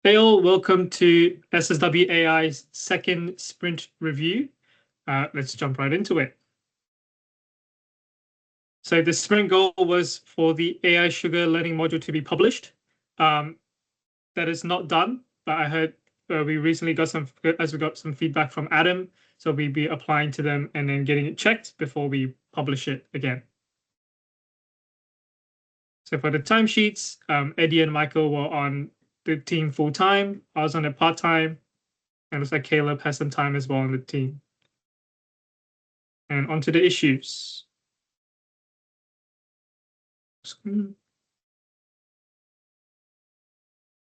Hey all, welcome to SSW.AI's second sprint review. Let's jump right into it. So the sprint goal was for the AI Sugar learning module to be published. That is not done, but I heard we recently got some feedback from Adam, so we'll be applying to them and then getting it checked before we publish it again. So for the timesheets, Eddie and Michael were on the team full time. I was on it part time. And it looks like Caleb has some time as well on the team. And onto the issues. So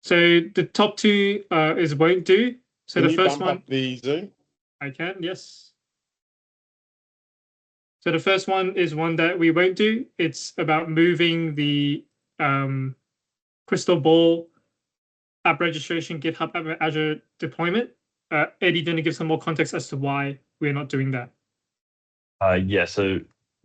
the top two is won't do. So Can the you first bump one, up the Zoom? I can, yes. So the first one is one that we won't do. It's about moving the Crystal Ball app registration GitHub Azure deployment. Eddie, going to give some more context as to why we're not doing that. Yeah, so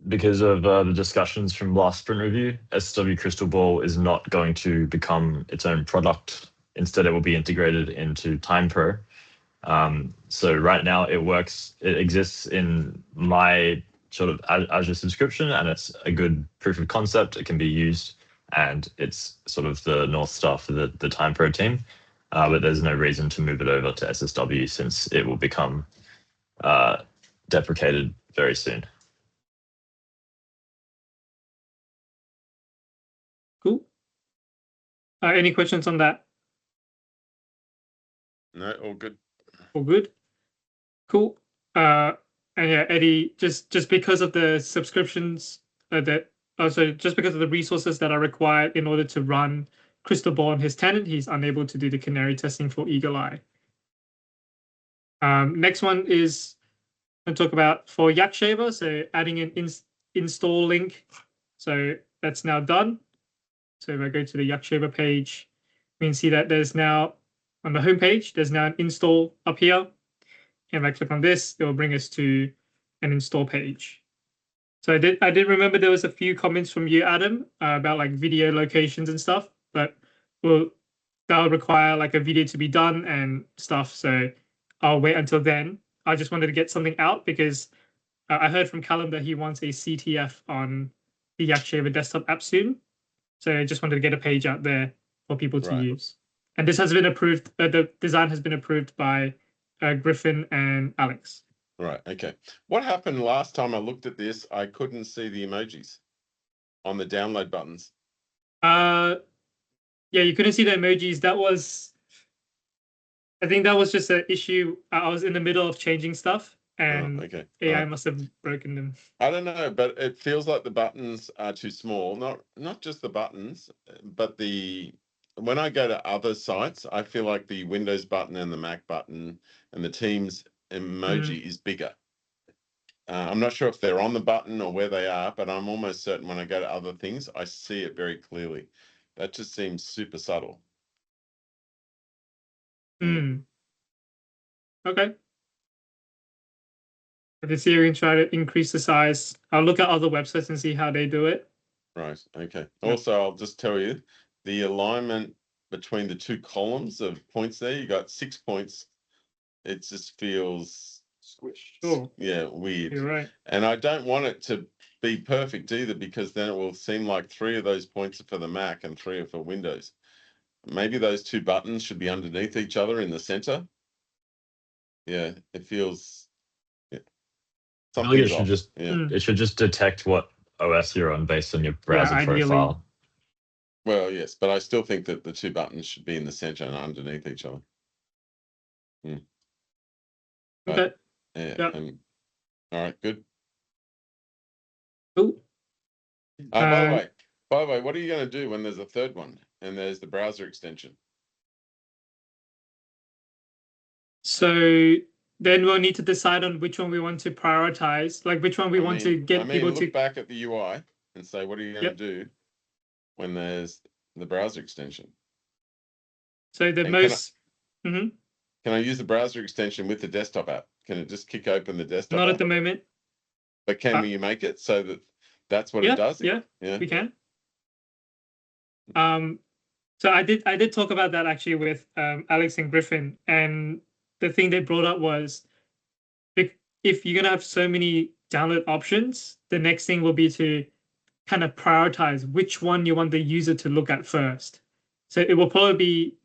because of the discussions from last sprint review, SSW Crystal Ball is not going to become its own product. Instead, it will be integrated into TimePro. So right now it exists in my sort of Azure subscription, and it's a good proof of concept. It can be used, and it's sort of the North Star for the TimePro team. But there's no reason to move it over to SSW since it will become deprecated very soon. Cool. Any questions on that? No, all good. All good. Cool. And yeah, Eddie, just because of the subscriptions just because of the resources that are required in order to run Crystal Ball on his tenant, he's unable to do the canary testing for Eagle Eye. Next one is I'm going to talk about for Yakshaver, so adding an install link. So that's now done. So if I go to the Yakshaver page, we can see that there's now on the home page, there's now an install up here. And if I click on this, it will bring us to an install page. So I did remember there was a few comments from you, Adam, about like video locations and stuff, but that'll require like a video to be done and stuff. So I'll wait until then. I just wanted to get something out because I heard from Callum that he wants a CTF on the Yakshaver desktop app soon. So I just wanted to get a page out there for people to use. And this has been approved. The design has been approved by Griffin and Alex. Right. Okay. What happened last time I looked at this? I couldn't see the emojis on the download buttons. Yeah, you couldn't see the emojis. I think that was just an issue. I was in the middle of changing stuff, and AI must have broken them. I don't know, but it feels like the buttons are too small. Not just the buttons, but when I go to other sites, I feel like the Windows button and the Mac button and the Teams emoji is bigger. I'm not sure if they're on the button or where they are, but I'm almost certain when I go to other things, I see it very clearly. That just seems super subtle. Okay. This year we can try to increase the size. I'll look at other websites and see how they do it. Right. Okay. Also, I'll just tell you the alignment between the two columns of points there. You got 6 points. It just feels squished. Yeah, weird. You're right. And I don't want it to be perfect either, because then it will seem like 3 of those points are for the Mac and 3 are for Windows. Maybe those 2 buttons should be underneath each other in the center. Yeah, it feels. Really, it should just detect what OS you're on based on your browser profile. Well, yes, but I still think that the 2 buttons should be in the center and underneath each other. Okay. Yeah. All right. Good. Cool. By the way, what are you going to do when there's a third one and there's the browser extension? So then we'll need to decide on which one we want to prioritize, like which one we want to get people to look back at the UI and say, what are you going to do when there's the browser extension? So the Can I use the browser extension with the desktop app? Can it just kick open the desktop app? Not at the moment. But can we make it so that's what it does? Yeah, we can. So I did talk about that actually with Alex and Griffin, and the thing they brought up was if you're gonna have so many download options, the next thing will be to kind of prioritize which one you want the user to look at first. So it will probably be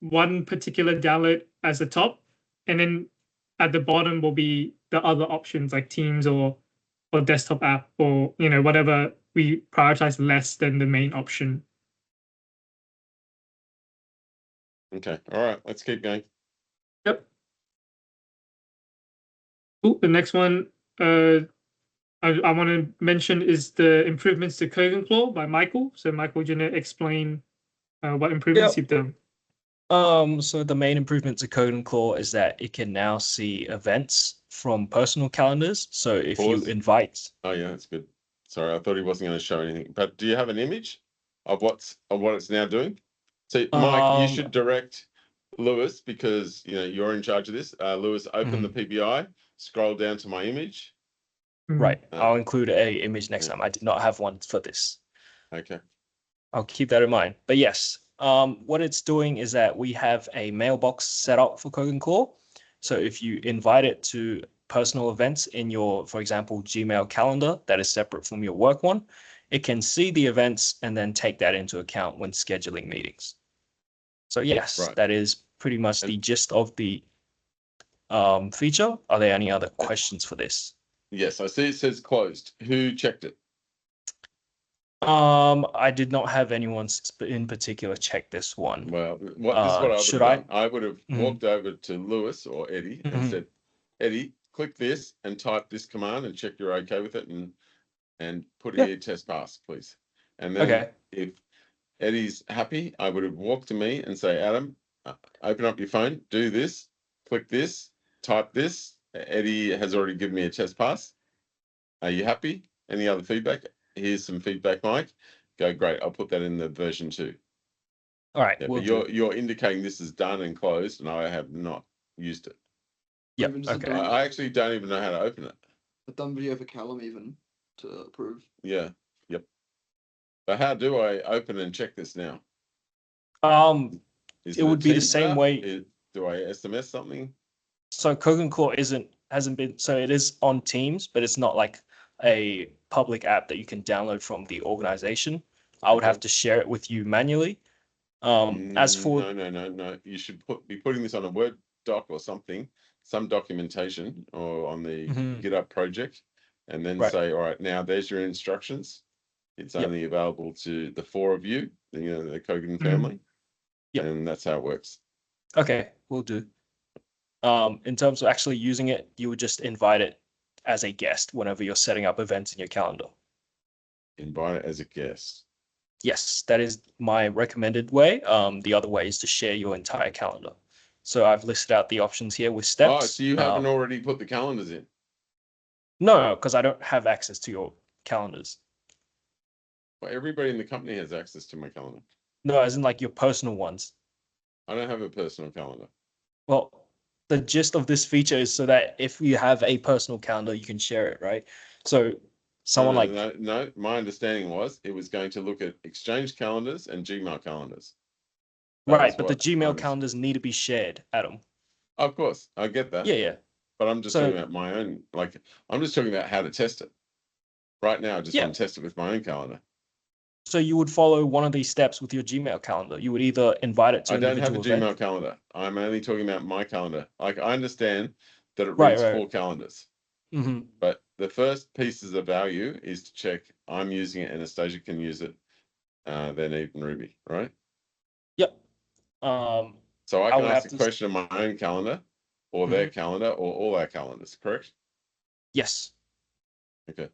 one particular download as the top, and then at the bottom will be the other options like Teams or desktop app or whatever we prioritize less than the main option. Okay. All right. Let's keep going. Yep. Ooh, the next one I want to mention is the improvements to Kogan Claw by Michael. So Michael, do you want to explain what improvements you've done? So the main improvement to Code and Claw is that it can now see events from personal calendars. So if you Pause. invite, Oh yeah, that's good. Sorry, I thought he wasn't going to show anything. But do you have an image of what it's now doing? So Mike, you should direct Lewis because you're in charge of this. Lewis, open the PBI, scroll down to my image. Right. I'll include a image next time. I did not have one for this. Okay. I'll keep that in mind. But yes, what it's doing is that we have a mailbox set up for Code and Claw. So if you invite it to personal events in your, for example, Gmail calendar that is separate from your work one, it can see the events and then take that into account when scheduling meetings. So yes, that is pretty much the gist of the feature. Are there any other questions for this? Yes, I see it says closed. Who checked it? I did not have anyone in particular check this one. Well, this is what I would have done. I would have Mhm. walked over to Lewis or Eddie and said, Eddie, click this and type this command and check you're okay with it and put here test pass, please. And then if Eddie's happy, I would have walked to me and say, Adam, open up your phone, do this, click this, type this. Eddie has already given me a test pass. Are you happy? Any other feedback? Here's some feedback, Mike. Go, great. I'll put that in the version 2. All right. Yeah, but you're indicating this is done and closed, and I have not used it. Yeah. Okay. I actually don't even know how to open it. A done video for Callum even to approve. Yeah. Yep. But how do I open and check this now? It would be the same way. Do I SMS something? So Code and Claw hasn't been, so it is on Teams, but it's not like a public app that you can download from the organization. I would have to share it with you manually. As for no, you should be putting this on a Word doc or something, some documentation, or on the GitHub project, and then say, all right, now there's your instructions. It's only available to the 4 of you, the Kogan family, and that's how it works. Okay, we'll do. In terms of actually using it, you would just invite it as a guest whenever you're setting up events in your calendar. Invite it as a guest. Yes, that is my recommended way. The other way is to share your entire calendar. So I've listed out the options here with steps. Oh, so you haven't already put the calendars in? No, because I don't have access to your calendars. Well, everybody in the company has access to my calendar. No, as in like your personal ones. I don't have a personal calendar. Well, the gist of this feature is so that if you have a personal calendar, you can share it, right? So someone no, my understanding was it was going to look at Exchange calendars and Gmail calendars. Right, but the Gmail calendars need to be shared, Adam. Of course, I get that. Yeah. But I'm just talking about my own, I'm just talking about how to test it. Right now, I just want to test it with my own calendar. So you would follow one of these steps with your Gmail calendar. You would either invite it to I don't have a individual Gmail calendar. I'm only talking about my calendar. I understand that it reads 4 calendars. But the first pieces of value is to check I'm using it, Anastasia can use it, then even Ruby, right? Yep. So I can ask a question on my own calendar, or their calendar, or all our calendars, correct? Yes. Okay.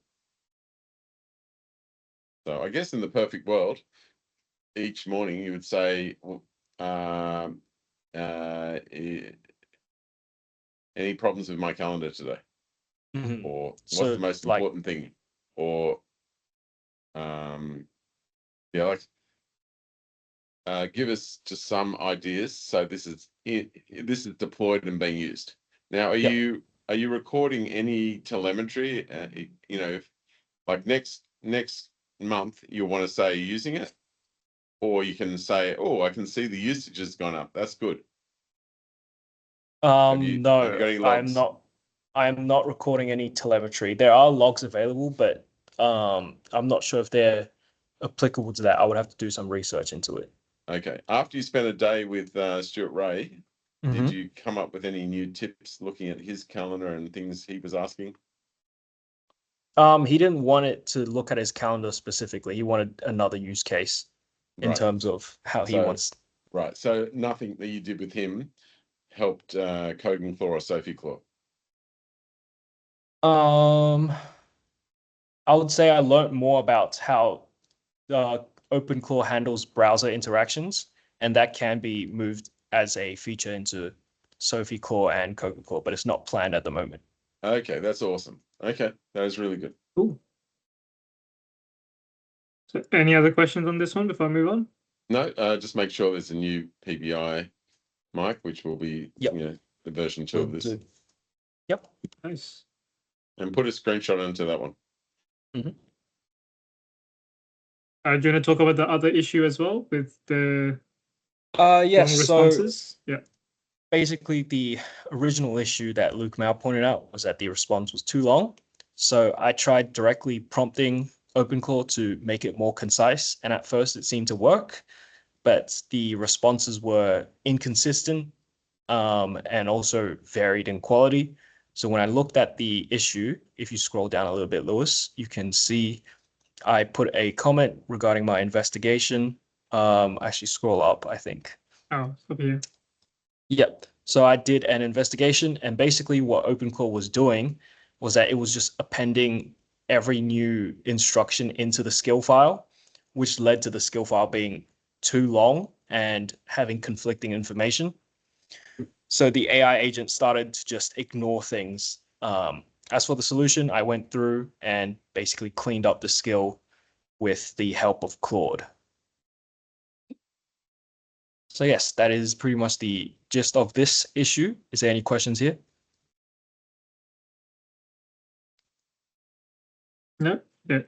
So I guess in the perfect world, each morning you would say, any problems with my calendar today? Or what's the most important thing? Or give us just some ideas. So this is deployed and being used. Now, are you recording any telemetry? If like next month you want to say using it, or you can say, "Oh, I can see the usage has gone up. That's good." No, have you got any logs? I am not recording any telemetry. There are logs available, but I'm not sure if they're applicable to that. I would have to do some research into it. Okay. After you spent a day with Stuart Ray, Mhm. did you come up with any new tips looking at his calendar and things he was asking? He didn't want it to look at his calendar specifically. He wanted another use case in Right. terms of how he So- wants. Right. So nothing that you did with him helped Kogan Claw or Sophie Claw. I would say I learned more about how OpenClaw handles browser interactions, and that can be moved as a feature into Sophie Claw and Kogan Claw, but it's not planned at the moment. Okay, that's awesome. Okay, that is really good. Cool. So any other questions on this one before I move on? No, just make sure there's a new PBI mic, which will be Yep. the version 2 of this. Yep. Nice. And put a screenshot into that one. Do you want to talk about the other issue as well with the long Yes. responses? Yeah. Basically, the original issue that Luke Mao pointed out was that the response was too long. So I tried directly prompting OpenClaw to make it more concise, and at first it seemed to work, but the responses were inconsistent and also varied in quality. So when I looked at the issue, if you scroll down a little bit, Lewis, you can see I put a comment regarding my investigation. Actually, scroll up, I think. Oh, it's over here. Yep. So I did an investigation, and basically what OpenClaw was doing was that it was just appending every new instruction into the skill file, which led to the skill file being too long and having conflicting information. So the AI agent started to just ignore things. As for the solution, I went through and basically cleaned up the skill with the help of Claude. So yes, that is pretty much the gist of this issue. Is there any questions here? No? Yeah.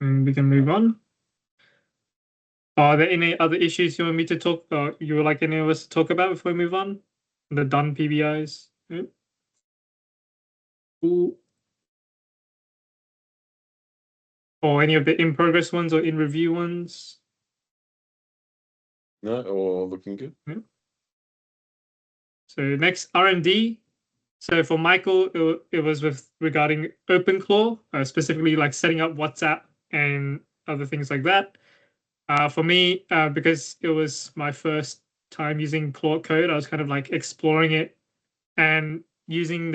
We can move on. Are there any other issues you want me to talk, or you would like any of us to talk about before we move on? The done PBIs? Yep. Cool. Or any of the in progress ones or in review ones? No, all looking good. So next R&D. So for Michael, it was with regarding OpenClaw, specifically like setting up WhatsApp and other things like that. For me, because it was my first time using Claude Code, I was kind of like exploring it and using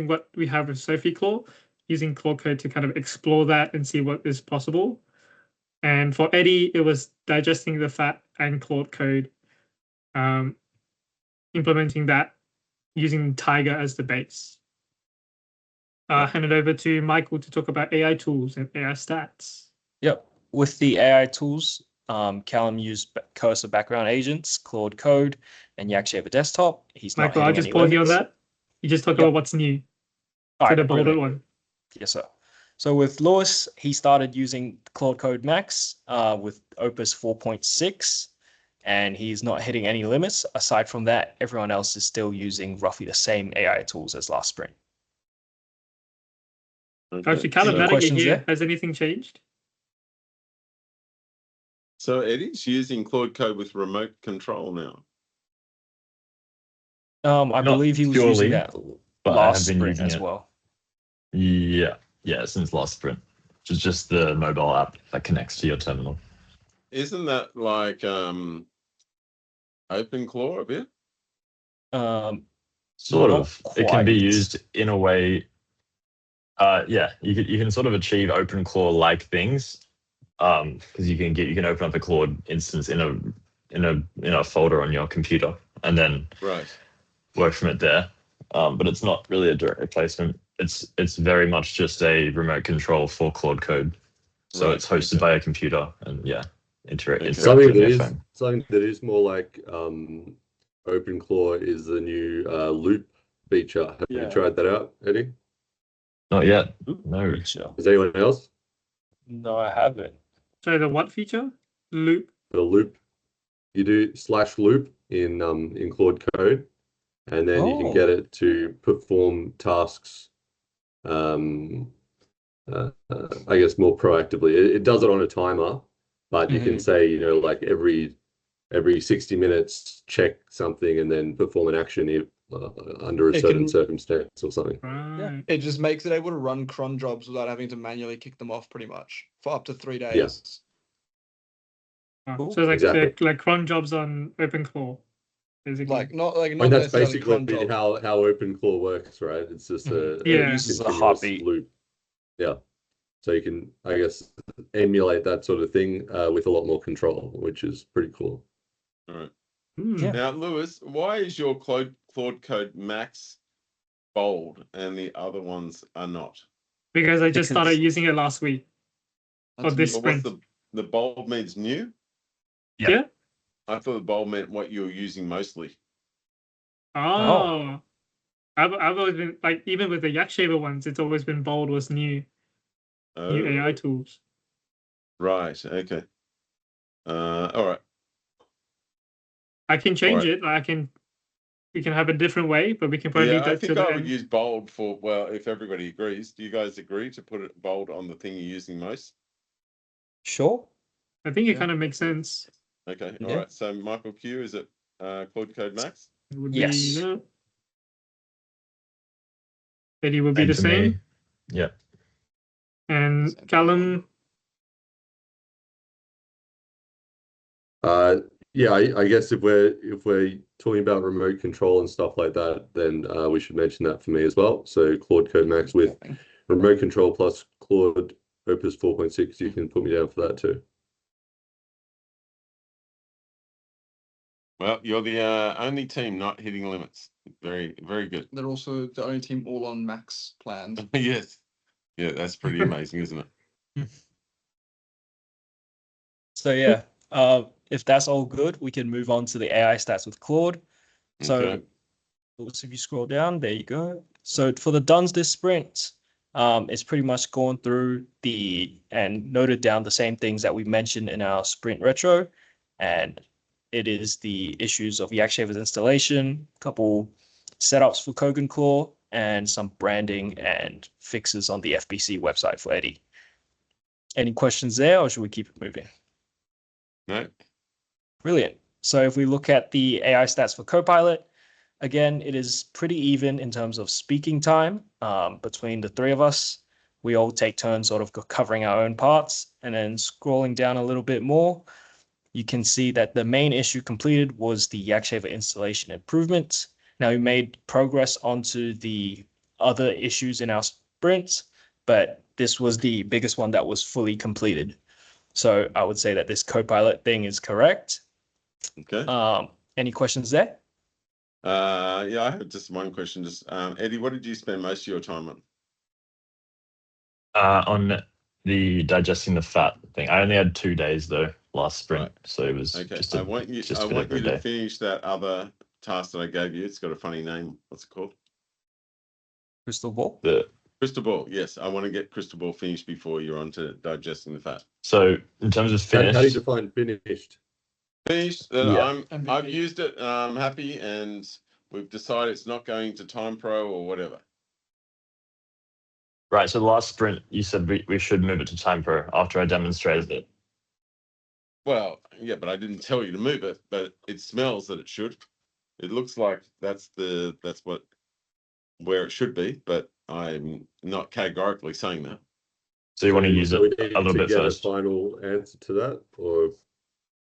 what we have with Sophie Claw, using Claude Code to kind of explore that and see what is possible. And for Eddie, it was digesting the fat and Claude Code, implementing that using Tiger as the base. Hand it over to Michael to talk about AI tools and AI stats. Yep. With the AI tools, Callum used cursor background agents, Claude Code, and Yakshaver Desktop. He's Michael, not I'll hitting just any pause you on limits. that. You just talk Yep. about what's new. All So right, the bolded brilliant. one. Yes, sir. So with Lewis, he started using Claude Code Max with Opus 4.6, and he's not hitting any limits. Aside from that, everyone else is still using roughly the same AI tools as last sprint. Okay. Actually, Callum, Any now that you're questions here, there? has anything changed? So Eddie's using Claude Code with remote control now. I Not believe he was using purely, that but I last have been sprint using as it. well. Yeah, since last sprint, which is just the mobile app that connects to your terminal. Isn't that like OpenClaw a bit? Sort Not of. It can be quite. used in a way. Yeah, you can sort of achieve OpenClaw like things, because you can open up a Claude instance in a folder on your computer and then Right. work from it there. But it's not really a direct replacement. It's very much just a remote control for Claude Code. So Right, it's hosted okay. by a computer and interact Okay. with Something that your is phone. something that is more like OpenClaw is the new loop feature. Have you tried that out, Eddie? Not yet. Loop No. feature. Is anyone else? No, I haven't. So the what feature? Loop. the loop. You do /loop in Claude Code, and then you can get it to perform tasks. I guess more proactively. It does it on a timer, but you can say, you know, like every 60 minutes, check something and then perform an action if, under a certain circumstance or something. Right. It just makes it able to run cron jobs without having to manually kick them off pretty much for up to 3 days. Yes. Wow. Cool. So it's like Exactly. like cron jobs on OpenClaw, basically. Like not I mean, not that's necessarily basically cron jobs. how OpenClaw works, right? It's just a Yeah. It uses a continuous heartbeat. loop. Yeah. So you can, I guess, emulate that sort of thing with a lot more control, which is pretty cool. All right. Hmm. Now, Lewis, why is your Claude Code Max bold and the other ones are not? Because I just started Because- using it last week. That's Or this But what's sprint. the bold means new? Yeah. Yeah. I thought the bold meant what you're using mostly. Oh. I've always been like, even with the Yakshaver ones, it's always been bold was new Oh, AI tools. right. Okay. All right. I can change Alright. it. We can have a different way, but we can probably leave Yeah, I that think till I the would end. use bold for, well, if everybody agrees. Do you guys agree to put it bold on the thing you're using most? Sure. I think it Yeah. kind of makes sense. Okay. Yeah. All right. So Michael Q, is it Claude Code Max? It would Yes. be that. Eddie would be Same the for same. me. Yeah. And Same for Callum, Yeah, I guess if we're talking about remote control and stuff like that, then we should mention that for me as well. So Claude Code Max with remote control plus Claude Opus 4.6, you can put me down for that too. Well, you're the only team not hitting limits. Very, very good. They're also the only team all on max plans. Yes. Yeah, that's pretty amazing, isn't it? So yeah, if that's all good, we can move on to the AI stats with Claude. So Okay. if you scroll down, there you go. So for the duns this sprint, it's pretty much gone through and noted down the same things that we mentioned in our sprint retro, and it is the issues of Yakshaver's installation, a couple setups for Kogan Claw, and some branding and fixes on the FBC website for Eddie. Any questions there, or should we keep it moving? No. Brilliant. So if we look at the AI stats for Copilot, again, it is pretty even in terms of speaking time between the three of us. We all take turns sort of covering our own parts. And then scrolling down a little bit more, you can see that the main issue completed was the Yakshaver installation improvement. Now we made progress onto the other issues in our sprints, but this was the biggest one that was fully completed. So I would say that this Copilot thing is correct. Okay. Any questions there? Yeah, I have just one question. Just Eddie, what did you spend most of your time on? On the digesting the fat thing, I only had 2 days though last sprint, Right. so it was Okay. just I a want you bit over a to day. finish that other task that I gave you. It's got a funny name. What's it called? Crystal ball? The Crystal ball. Yes, I want to get crystal ball finished before you're on to digesting the fat. So in terms of How do you finish, define finished? Finished. Yeah. I've MVP. used it. And I'm happy, and we've decided it's not going to Time Pro or whatever. right, so the last sprint, you said we should move it to Time Pro after I demonstrated it. Well, yeah, but I didn't tell you to move it. But it smells that it should. It looks like that's where it should be. But I'm not categorically saying that. So you want to use So it we a need little to bit get first. a final answer to that, or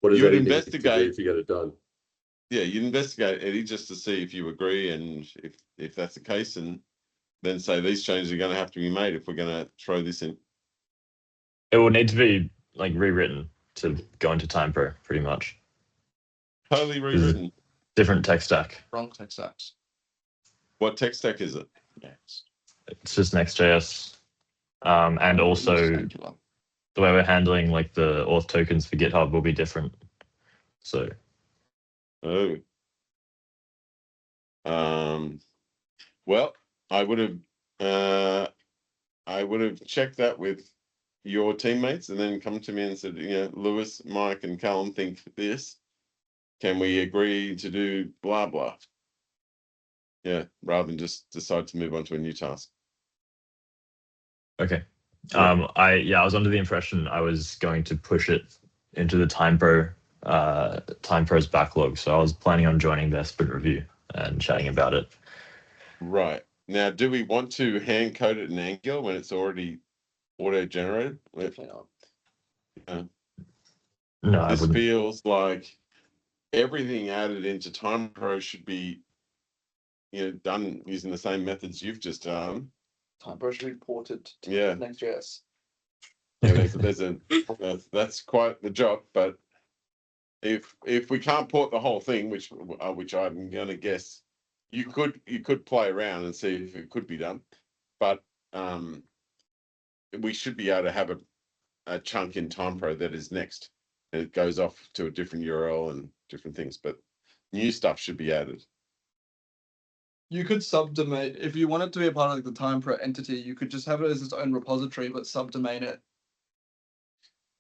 what does You would Eddie need to do investigate. to get it done? Yeah, you investigate, Eddie, just to see if you agree, and if that's the case, and then say these changes are going to have to be made if we're going to throw this in. It will need to be like rewritten to go into Time Pro, pretty much. Totally rewritten. Different tech stack. Wrong tech stacks. What tech stack is it? Yes. It's just Next.js. And also Angular. the way we're handling like the auth tokens for GitHub will be different. So Oh. Well, I would have checked that with your teammates and then come to me and said, Lewis, Mike, and Callum think this. Can we agree to do blah blah? Yeah, rather than just decide to move on to a new task. Okay. Yeah. I was under the impression I was going to push it into the TimePro's backlog, so I was planning on joining their sprint review and chatting about it. Right. Now, do we want to hand code it in Angular when it's already auto-generated? Definitely not. No, I This wouldn't. feels like everything added into TimePro should be, done using the same methods you've just done. TimePro should be ported to Yeah. Next.js. Yeah, that's quite the job. But if we can't port the whole thing, which I'm going to guess, you could play around and see if it could be done. But we should be able to have a chunk in TimePro that is next, and it goes off to a different URL and different things. But new stuff should be added. You could subdomain if you want it to be a part of the TimePro entity. You could just have it as its own repository, but subdomain it.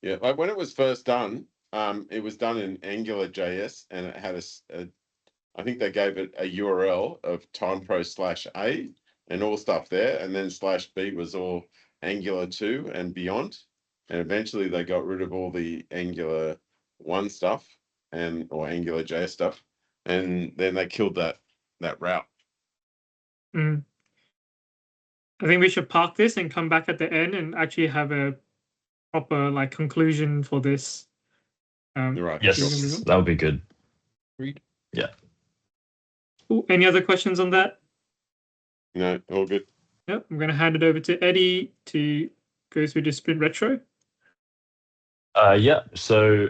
Yeah, like when it was first done, it was done in Angular.js, and it had I think they gave it a URL of TimePro/A and all stuff there, and then /B was all Angular 2 and beyond. And eventually they got rid of all the Angular 1 stuff or Angular.js stuff, and then they killed that route. I think we should park this and come back at the end and actually have a proper conclusion for this. Right. Yes, Sure. that would be good. Agreed. Yeah. Ooh, any other questions on that? No, all good. Yep, I'm going to hand it over to Eddie to go through the sprint retro. Yeah. So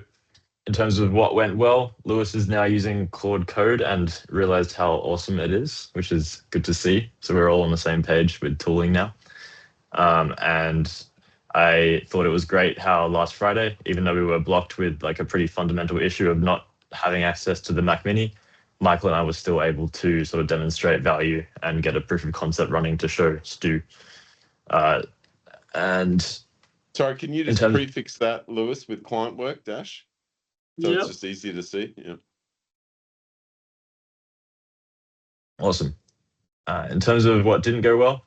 in terms of what went well, Lewis is now using Claude Code and realized how awesome it is, which is good to see. So we're all on the same page with tooling now. And I thought it was great how last Friday, even though we were blocked with a pretty fundamental issue of not having access to the Mac Mini, Michael and I were still able to sort of demonstrate value and get a proof of concept running to show Stu. And sorry, can you just prefix that, Lewis, with client work dash? So It's just easier to see. Yeah. Awesome. In terms of what didn't go well,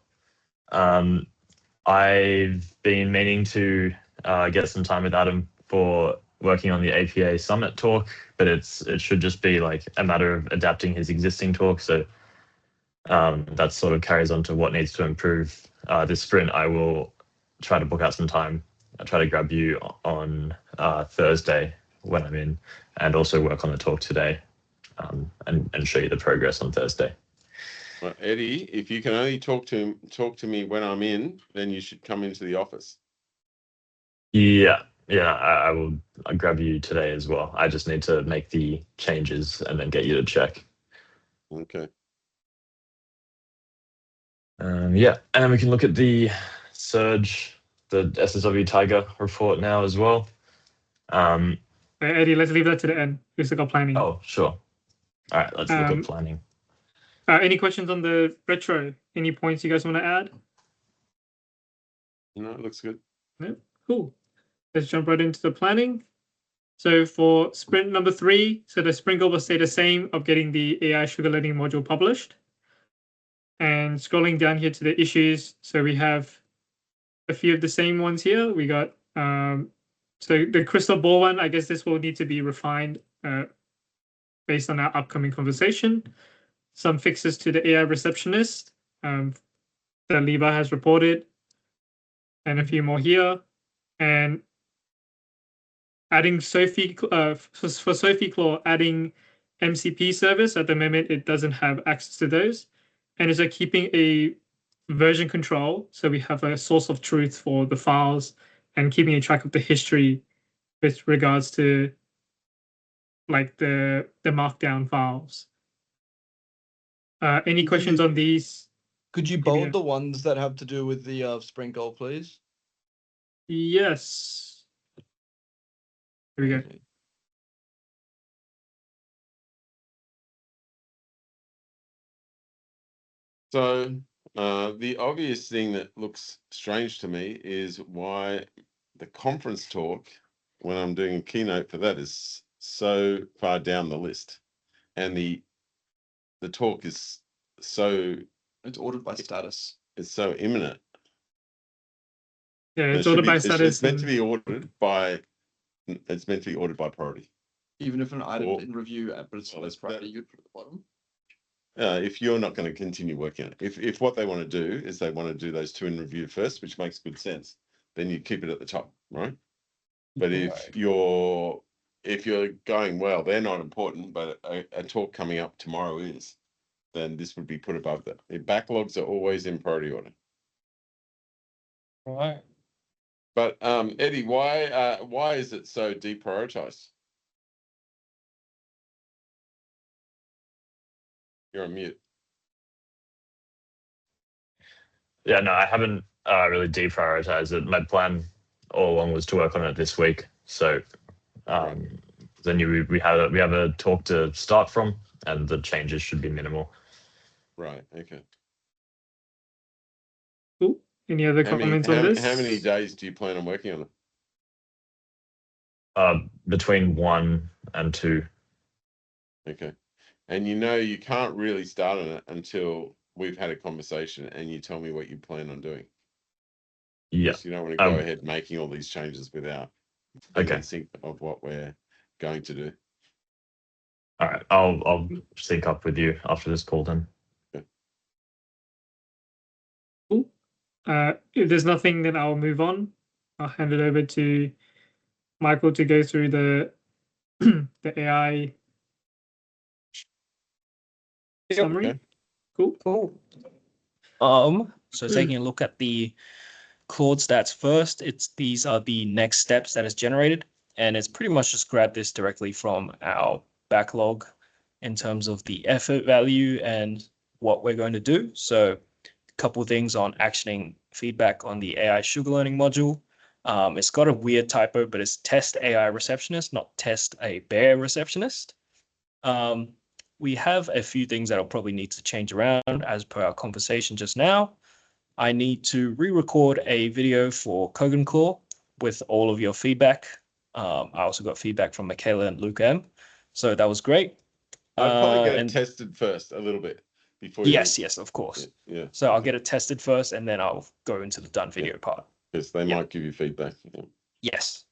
I've been meaning to get some time with Adam for working on the APA Summit talk, but it should just be a matter of adapting his existing talk. So that sort of carries on to what needs to improve. This sprint, I will try to book out some time. I'll try to grab you on Thursday when I'm in, and also work on the talk today and show you the progress on Thursday. Well, Eddie, if you can only talk to me when I'm in, then you should come into the office. Yeah, I'll grab you today as well. I just need to make the changes and then get you to check. Okay. Yeah, and then we can look at the surge, the SSW Tiger report now as well. Eddie, let's leave that to the end. We still got planning. Oh, sure. All right, let's look at planning. Any questions on the retro? Any points you guys want to add? No, it looks good. No? Cool. Let's jump right into the planning. So for sprint number 3, so the sprint goal will stay the same of getting the AI sugar learning module published. And scrolling down here to the issues, so we have a few of the same ones here. We got so the crystal ball one, I guess this will need to be refined based on our upcoming conversation. Some fixes to the AI receptionist that Levi has reported, and a few more here. And adding Sophie for Sophie Claw, adding MCP service. At the moment, it doesn't have access to those, and is keeping a version control, so we have a source of truth for the files and keeping a track of the history with regards to the markdown files. Any questions on these? Could you bold the ones that have to do with the sprint goal, please? Yes. Here we go. So the obvious thing that looks strange to me is why the conference talk, when I'm doing a keynote for that, is so far down the list, and the talk is so It's ordered by status. it's so imminent. Yeah, It it's should ordered be- by it's status. meant to and- be ordered by. It's meant to be ordered by priority. Even if an item's Or- in review, but it's Well, less that- priority, you'd put it at the bottom. If you're not going to continue working on it, if what they want to do is they want to do those 2 in review first, which makes good sense, then you keep it at the top, right? But if you're going, well, they're not important, but a talk coming up tomorrow is, then this would be put above that. The backlogs are always in priority order. Right. But Eddie, why is it so deprioritized? You're on mute. Yeah, no, I haven't really deprioritized it. My plan all along was to work on it this week. So then we have a talk to start from, and the changes should be minimal. Right. Okay. Cool. Any other comments on this? How many days do you plan on working on it? Between 1 and 2. Okay. And you can't really start on it until we've had a conversation and you tell me what you plan on doing. Yeah. Because you don't want to go ahead making all these changes without being in sync of what we're going to do. All right. I'll sync up with you after this call then. Cool. If there's nothing, then I'll move on. I'll hand it over to Michael to go through the the AI summary. Okay. Cool. So taking a look at the Claude stats first, these are the next steps that is generated, and it's pretty much just grab this directly from our backlog in terms of the effort value and what we're going to do. So a couple of things on actioning feedback on the AI sugar learning module. It's got a weird typo, but it's test AI receptionist, not test a bear receptionist. We have a few things that'll probably need to change around as per our conversation just now. I need to re-record a video for Kogan Core with all of your feedback. I also got feedback from Michaela and Luke M. So that was great. I'd probably get it tested first a little bit before Yes, of course. Yeah. So I'll get it tested first and then I'll go into the done video part. Because they might give you feedback. Yeah. Yes.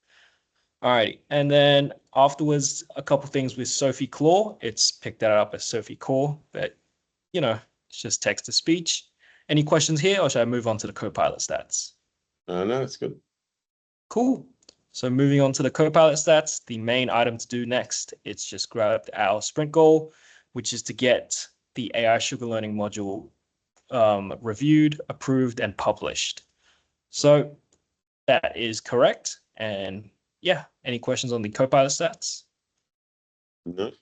All right. And then afterwards, a couple things with Sophie Claw. It's picked that up as Sophie Core, but it's just text to speech. Any questions here, or should I move on to the Copilot stats? No, it's good. Cool. So moving on to the Copilot stats, the main item to do next, it's just grabbed our sprint goal, which is to get the AI sugar learning module reviewed, approved, and published. So that is correct. And yeah, any questions on the Copilot stats? No.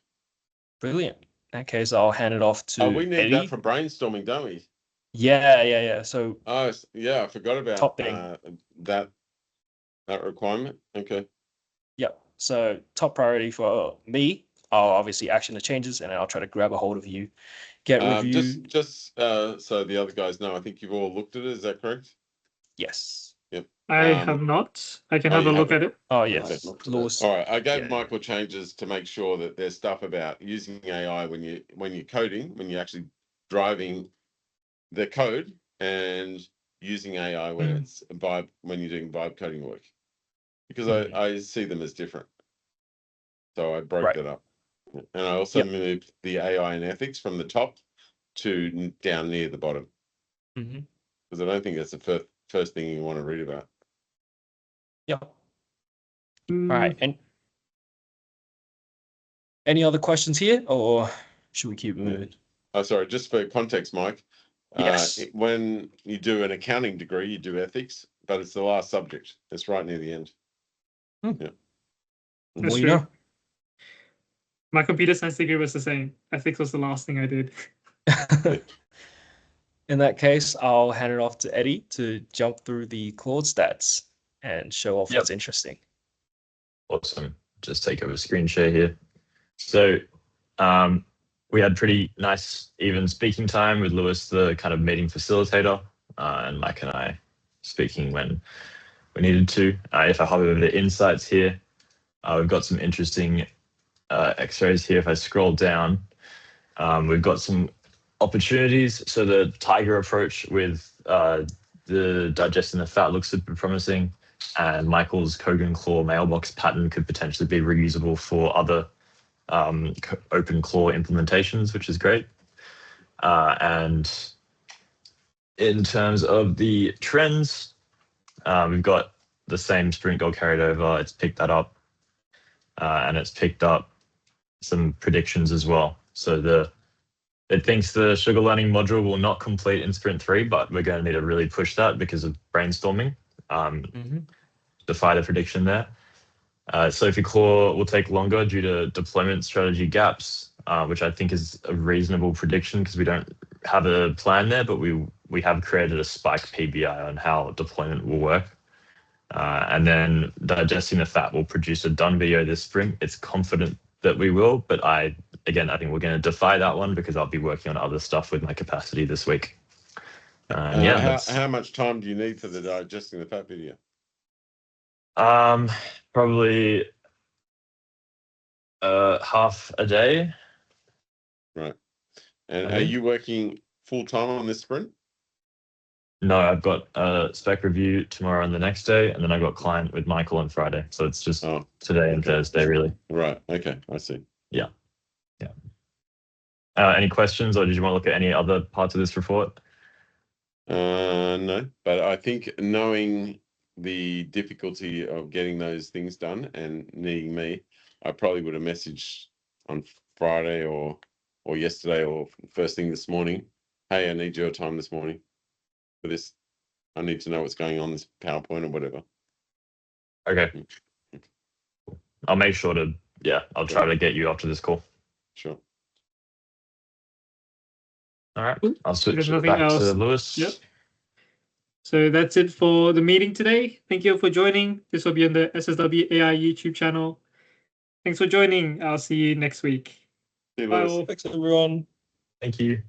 Brilliant. In that case, I'll hand it off to we need Eddie. that for brainstorming, don't we? Yeah. So I forgot about top thing. that requirement. Okay. Yep. So top priority for me, I'll obviously action the changes and I'll try to grab a hold of you, get review. Just so the other guys know, I think you've all looked at it. Is that correct? Yes. Yep. I have not. I can have a you look at haven't? it. Oh, yes. Lewis. All right. I gave Yeah. Michael changes to make sure that there's stuff about using AI when you're coding, when you're actually driving the code, and using AI when it's when you're doing vibe coding work, because I see them as different. So I broke that up, and I also moved the AI and ethics from the top to down near the bottom, because I don't think that's the first thing you want to read about. Yep. All right. And any other questions here, or should we keep moving? Oh, sorry. Just for context, Mike. Yes. When you do an accounting degree, you do ethics, but it's the last subject. It's right near the end. Yeah. That's Well, true. My computer science degree was the same. Ethics was the last thing I did. In that case, I'll hand it off to Eddie to jump through the Claude stats and show off what's interesting. Awesome. Just take over screen share here. So we had pretty nice even speaking time with Lewis, the kind of meeting facilitator, and Mike and I speaking when we needed to. If I hover over the insights here, we've got some interesting X-rays here. If I scroll down, we've got some opportunities. So the tiger approach with the digesting the fat looks super promising, and Michael's Kogan claw mailbox pattern could potentially be reusable for other open claw implementations, which is great. And in terms of the trends, we've got the same sprint goal carried over. It's picked that up, and it's picked up some predictions as well. So it thinks the sugar learning module will not complete in sprint 3, but we're going to need to really push that because of brainstorming. Defy the prediction there. Sophie Claw will take longer due to deployment strategy gaps, which I think is a reasonable prediction because we don't have a plan there, but we have created a spike PBI on how deployment will work. And then digesting the fat will produce a done video this sprint. It's confident that we will, but I think we're going to defy that one because I'll be working on other stuff with my capacity this week. How much time do you need for the digesting the fat video? Probably half a day. Right. And are you working full time on this sprint? No, I've got a spec review tomorrow and the next day, and then I've got client with Michael on Friday. So it's just today and Thursday, really. Right. Okay. I see. Yeah. Any questions, or did you want to look at any other parts of this report? No, but I think knowing the difficulty of getting those things done and needing me, I probably would have messaged on Friday or yesterday or first thing this morning. Hey, I need your time this morning for this. I need to know what's going on this PowerPoint or whatever. Okay. I'll make sure to, I'll try to get you after this call. Sure. All right. I'll switch There's back nothing to else. Lewis. Yep. So that's it for the meeting today. Thank you for joining. This will be on the SSW.AI YouTube channel. Thanks for joining. I'll see you next week. See you, Bye Lewis. all. Thanks, everyone. Thank you.